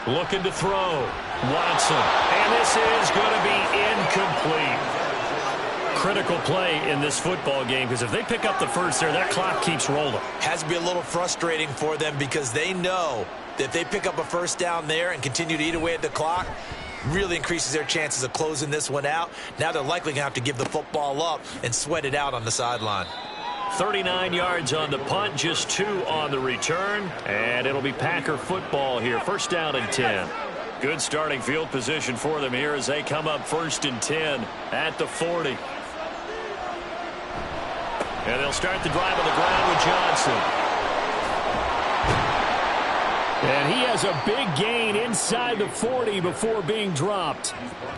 Looking to throw. Watson. And this is going to be incomplete. Critical play in this football game, because if they pick up the first there, that clock keeps rolling. Has to be a little frustrating for them because they know that if they pick up a 1st down there and continue to eat away at the clock, really increases their chances of closing this one out. Now they're likely going to have to give the football up and sweat it out on the sideline. 39 yards on the punt, just 2 on the return, and it'll be Packer football here. 1st down and 10. Good starting field position for them here as they come up 1st and 10 at the 40. And they'll start the drive on the ground with Johnson. And he has a big gain inside the 40 before being dropped.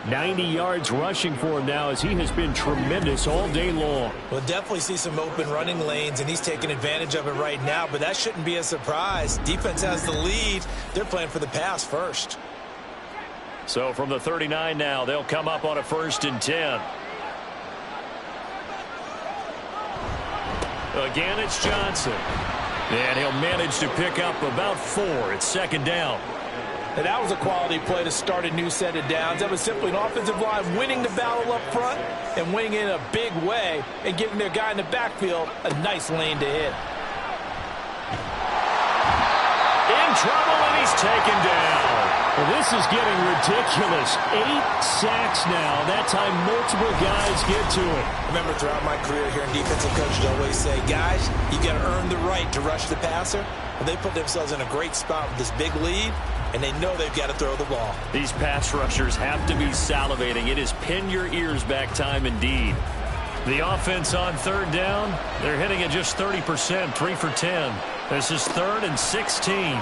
90 yards rushing for him now as he has been tremendous all day long. We'll definitely see some open running lanes, and he's taking advantage of it right now, but that shouldn't be a surprise. Defense has the lead. They're playing for the pass first. So from the 39 now, they'll come up on a 1st and 10. Again, it's Johnson. And he'll manage to pick up about 4. It's 2nd down. And that was a quality play to start a new set of downs. That was simply an offensive line winning the battle up front and winning in a big way and giving their guy in the backfield a nice lane to hit. In trouble, and he's taken down. Well, this is getting ridiculous. 8 sacks now. That time, multiple guys get to it. Remember, throughout my career here in defensive coaches always say, guys, you got to earn the right to rush the passer. And they put themselves in a great spot with this big lead, and they know they've got to throw the ball. These pass rushers have to be salivating. It is pin your ears back time indeed. The offense on 3rd down, they're hitting at just 30%, 3 for 10. This is 3rd and 16.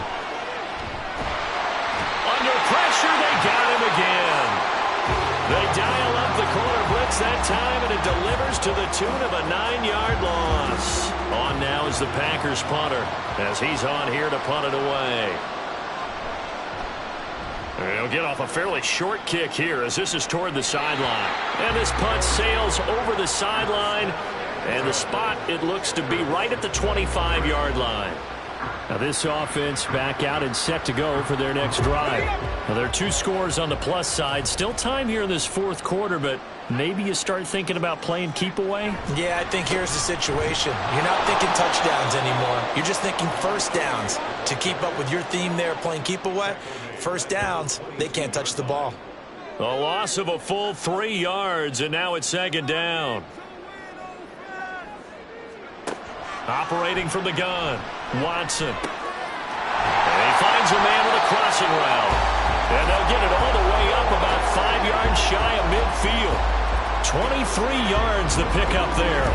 Under pressure, they got him again. They dial up the corner blitz that time, and it delivers to the tune of a 9-yard loss. On now is the Packers punter as he's on here to punt it away. And he'll get off a fairly short kick here as this is toward the sideline. And this punt sails over the sideline, and the spot, it looks to be right at the 25-yard line. Now this offense back out and set to go for their next drive. Now there are 2 scores on the plus side. Still time here in this 4th quarter, but maybe you start thinking about playing keep away? Yeah, I think here's the situation. You're not thinking touchdowns anymore. You're just thinking 1st downs. To keep up with your theme there, playing keep away, 1st downs, they can't touch the ball. A loss of a full 3 yards, and now it's second down. Operating from the gun, Watson. And he finds a man with a crossing route. And they'll get it all the way up about 5 yards shy of midfield. 23 yards the pickup there.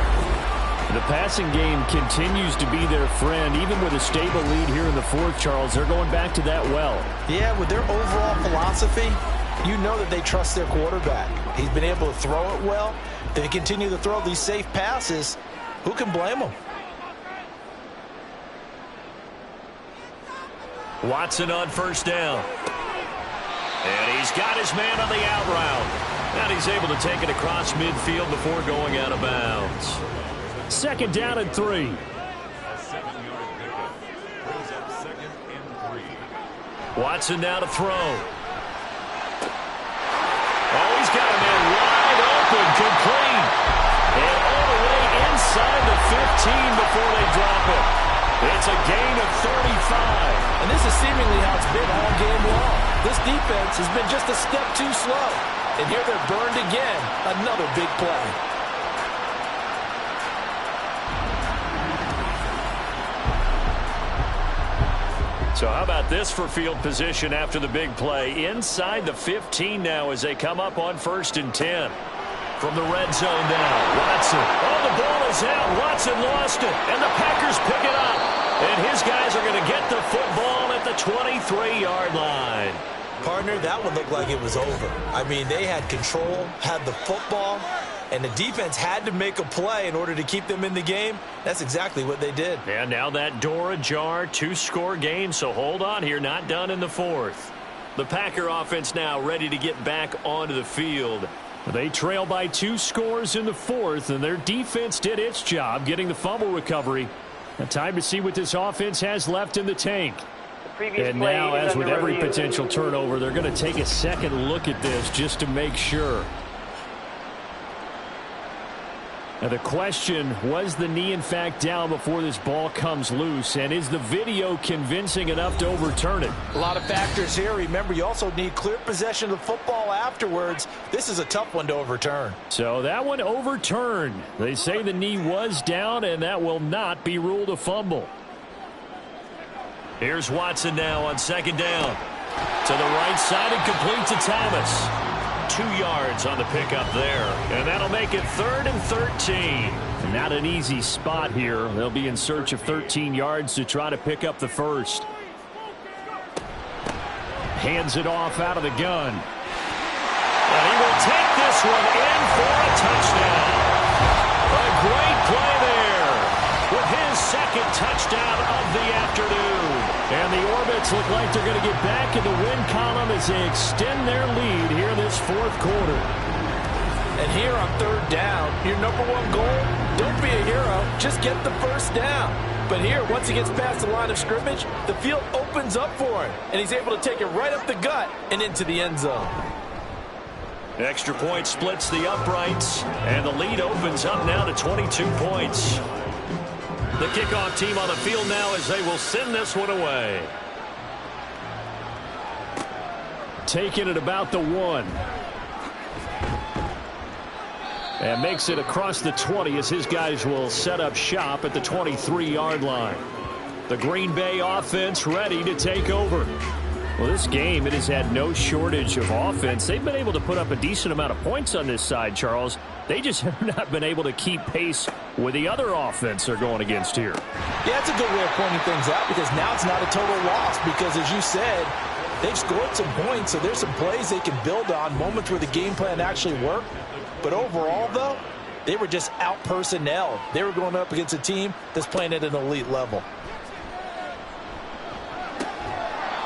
The passing game continues to be their friend. Even with a stable lead here in the fourth, Charles, they're going back to that well. Yeah, with their overall philosophy, you know that they trust their quarterback. He's been able to throw it well. They continue to throw these safe passes. Who can blame them? Watson on first down. And he's got his man on the out route. And he's able to take it across midfield before going out of bounds. Second down and 3. A 7-yard pickup. Brings up 2nd and 3. Watson now to throw. Oh, he's got a man wide open, complete. And all the way inside the 15 before they drop it. It's a gain of 35. And this is seemingly how it's been all game long. This defense has been just a step too slow. And here they're burned again. Another big play. So how about this for field position after the big play? Inside the 15 now as they come up on 1st and 10. From the red zone now, Watson. Oh, the ball is out. Watson lost it. And the Packers pick it up. And his guys are going to get the football at the 23-yard line. Partner, that one looked like it was over. I mean, they had control, had the football, and the defense had to make a play in order to keep them in the game. That's exactly what they did. And now that door ajar, 2-score game, so hold on here, not done in the fourth. The Packer offense now ready to get back onto the field. They trail by 2 scores in the fourth, and their defense did its job getting the fumble recovery. Now time to see what this offense has left in the tank. And now, as with every potential turnover, they're going to take a second look at this just to make sure. Now the question, was the knee in fact down before this ball comes loose? And is the video convincing enough to overturn it? A lot of factors here. Remember, you also need clear possession of the football afterwards. This is a tough one to overturn. So that one overturned. They say the knee was down, and that will not be ruled a fumble. Here's Watson now on 2nd down. To the right side and complete to Thomas. 2 yards on the pickup there. And that'll make it 3rd and 13. Not an easy spot here. They'll be in search of 13 yards to try to pick up the first. Hands it off out of the gun. And he will take this one in for a touchdown. A great play there with his 2nd touchdown of the afternoon. And the Orbits look like they're going to get back in the win column as they extend their lead here this fourth quarter. And here on 3rd down, your number 1 goal, don't be a hero, just get the first down. But here, once he gets past the line of scrimmage, the field opens up for him, and he's able to take it right up the gut and into the end zone. Extra point splits the uprights, and the lead opens up now to 22 points. The kickoff team on the field now as they will send this one away. Taking it about the 1. And makes it across the 20 as his guys will set up shop at the 23-yard line. The Green Bay offense ready to take over. Well, this game, it has had no shortage of offense. They've been able to put up a decent amount of points on this side, Charles. They just have not been able to keep pace with the other offense they're going against here. Yeah, that's a good way of pointing things out because now it's not a total loss because, as you said, they've scored some points, so there's some plays they can build on, moments where the game plan actually worked. But overall, though, they were just out-personnel. They were going up against a team that's playing at an elite level.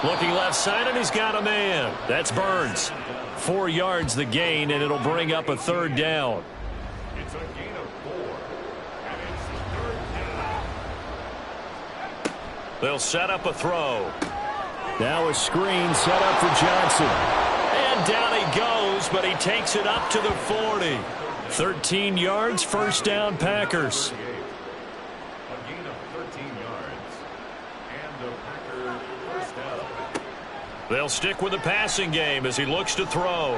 Looking left side, and he's got a man. That's Burns. 4 yards the gain, and it'll bring up a 3rd down. It's a gain of 4. And it's 3rd down. They'll set up a throw. Now a screen set up for Johnson. And down he goes, but he takes it up to the 40. 13 yards, 1st down Packers. A gain of 13 yards. And the Packers first down. They'll stick with the passing game as he looks to throw.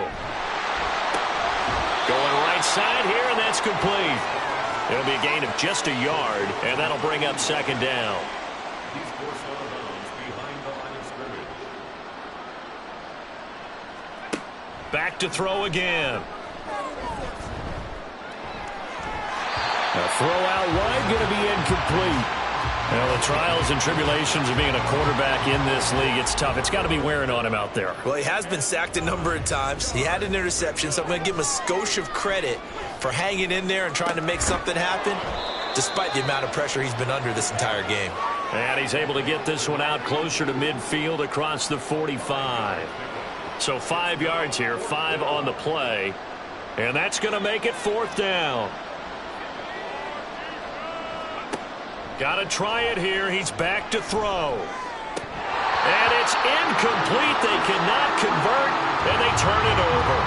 Going right side here, and that's complete. It'll be a gain of just a yard, and that'll bring up second down. He's forced out of bounds behind the line of scrimmage. Back to throw again. A throw out wide, going to be incomplete. Well, the trials and tribulations of being a quarterback in this league, it's tough. It's got to be wearing on him out there. Well, he has been sacked a number of times. He had an interception, so I'm going to give him a skosh of credit for hanging in there and trying to make something happen, despite the amount of pressure he's been under this entire game. And he's able to get this one out closer to midfield across the 45. So 5 yards here, 5 on the play. And that's going to make it fourth down. Got to try it here. He's back to throw. And it's incomplete. They cannot convert, and they turn it over.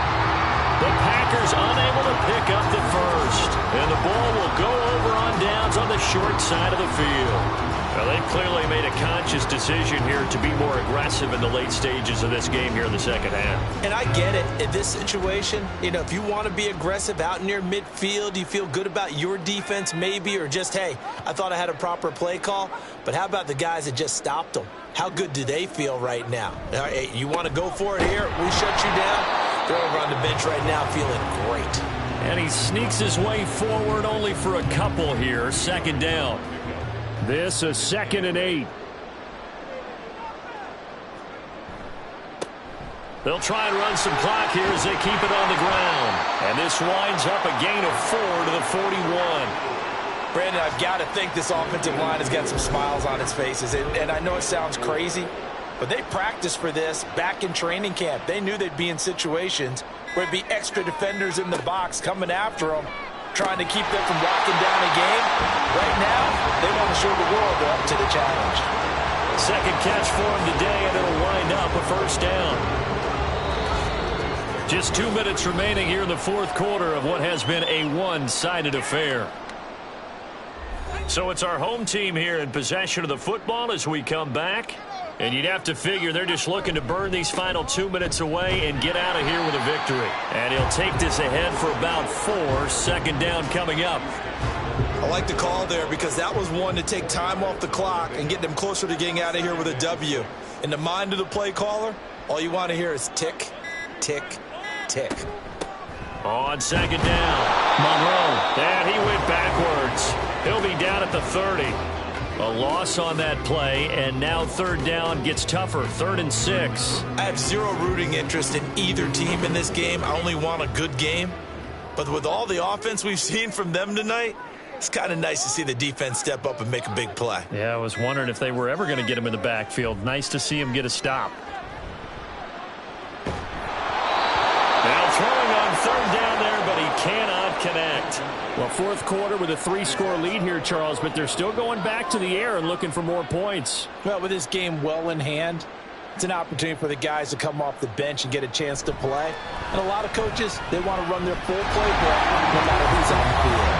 The Packers unable to pick up the first. And the ball will go over on downs on the short side of the field. Now, they've clearly made a conscious decision here to be more aggressive in the late stages of this game here in the second half. And I get it. In this situation, you know, if you want to be aggressive out near midfield, you feel good about your defense maybe, or just, hey, I thought I had a proper play call. But how about the guys that just stopped them? How good do they feel right now? Hey, you want to go for it here? We shut you down. They're over on the bench right now feeling great. And he sneaks his way forward only for a couple here. Second down. This is 2nd and 8. They'll try and run some clock here as they keep it on the ground. And this winds up a gain of 4 to the 41. Brandon, I've got to think this offensive line has got some smiles on its faces. And I know it sounds crazy, but they practiced for this back in training camp. They knew they'd be in situations where it'd be extra defenders in the box coming after them, trying to keep them from locking down a game. Right now, they want to show the world they're up to the challenge. Second catch for him today, and it'll wind up a first down. Just 2 minutes remaining here in the fourth quarter of what has been a one-sided affair. So it's our home team here in possession of the football as we come back. And you'd have to figure they're just looking to burn these final 2 minutes away and get out of here with a victory. And he'll take this ahead for about 4. Second down coming up. I like the call there because that was one to take time off the clock and get them closer to getting out of here with a W. In the mind of the play caller, all you want to hear is tick, tick, tick. On second down, Monroe. And he went backwards. He'll be down at the 30. A loss on that play, and now third down gets tougher. 3rd and 6. I have zero rooting interest in either team in this game. I only want a good game. But with all the offense we've seen from them tonight, it's kind of nice to see the defense step up and make a big play. Yeah, I was wondering if they were ever going to get him in the backfield. Nice to see him get a stop. Now throwing on third down there, but he cannot connect. Well, fourth quarter with a 3-score lead here, Charles, but they're still going back to the air and looking for more points. Well, with this game well in hand, it's an opportunity for the guys to come off the bench and get a chance to play. And a lot of coaches, they want to run their full playbook no matter who's on the field.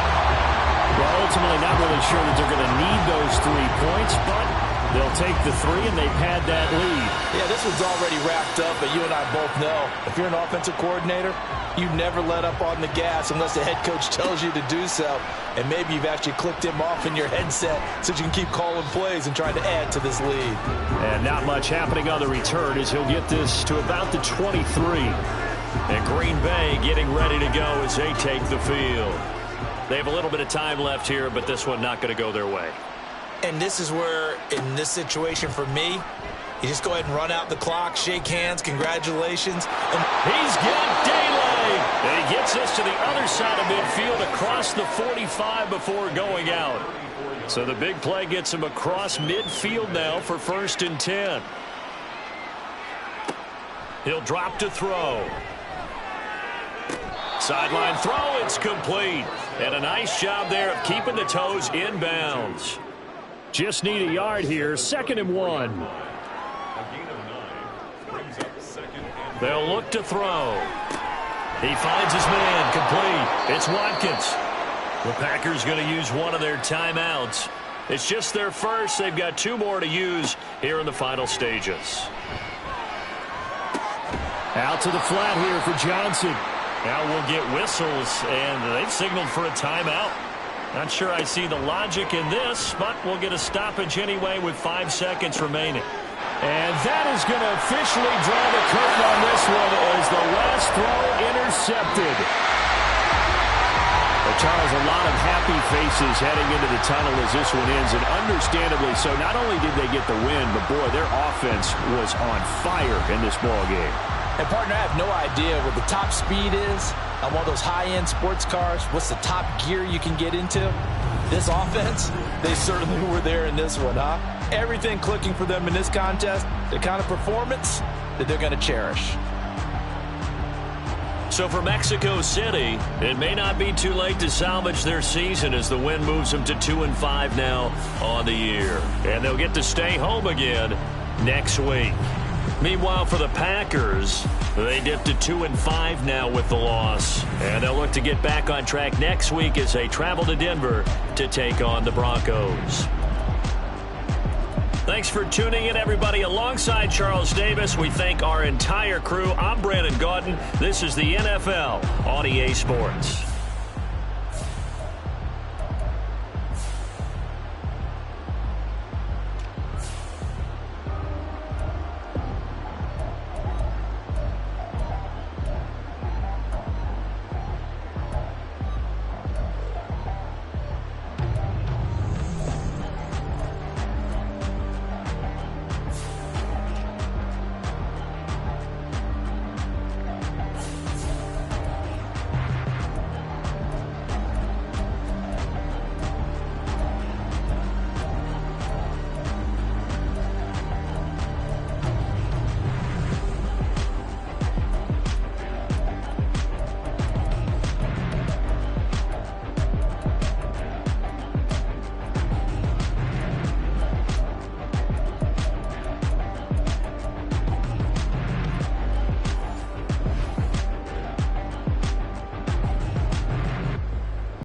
Well, ultimately not really sure that they're going to need those 3 points, but they'll take the 3, and they've had that lead. Yeah, this one's already wrapped up, but you and I both know if you're an offensive coordinator, you never let up on the gas unless the head coach tells you to do so. And maybe you've actually clicked him off in your headset so you can keep calling plays and trying to add to this lead. And not much happening on the return as he'll get this to about the 23. And Green Bay getting ready to go as they take the field. They have a little bit of time left here, but this one not going to go their way. And this is where, in this situation for me, you just go ahead and run out the clock, shake hands, congratulations. And he's got daylight. And he gets us to the other side of midfield across the 45 before going out. So the big play gets him across midfield now for 1st and 10. He'll drop to throw. Sideline throw, it's complete. And a nice job there of keeping the toes in bounds. Just need a yard here, 2nd and 1. A gain of 9 brings up 2nd and 1. They'll look to throw. He finds his man, complete. It's Watkins. The Packers going to use one of their timeouts. It's just their first. They've got 2 more to use here in the final stages. Out to the flat here for Johnson. Now we'll get whistles, and they've signaled for a timeout. Not sure I see the logic in this, but we'll get a stoppage anyway with 5 seconds remaining. And that is going to officially draw the curtain on this one as the last throw intercepted. Well, Charles, a lot of happy faces heading into the tunnel as this one ends, and understandably so. Not only did they get the win, but, boy, their offense was on fire in this ball game. And, partner, I have no idea what the top speed is on one of those high-end sports cars. What's the top gear you can get into? This offense, they certainly were there in this one, huh? Everything clicking for them in this contest, the kind of performance that they're going to cherish. So for Mexico City, it may not be too late to salvage their season as the win moves them to 2-5 now on the year. And they'll get to stay home again next week. Meanwhile, for the Packers, they dipped to 2-5 now with the loss. And they'll look to get back on track next week as they travel to Denver to take on the Broncos. Thanks for tuning in, everybody. Alongside Charles Davis, we thank our entire crew. I'm Brandon Gaudin. This is the NFL on EA Sports.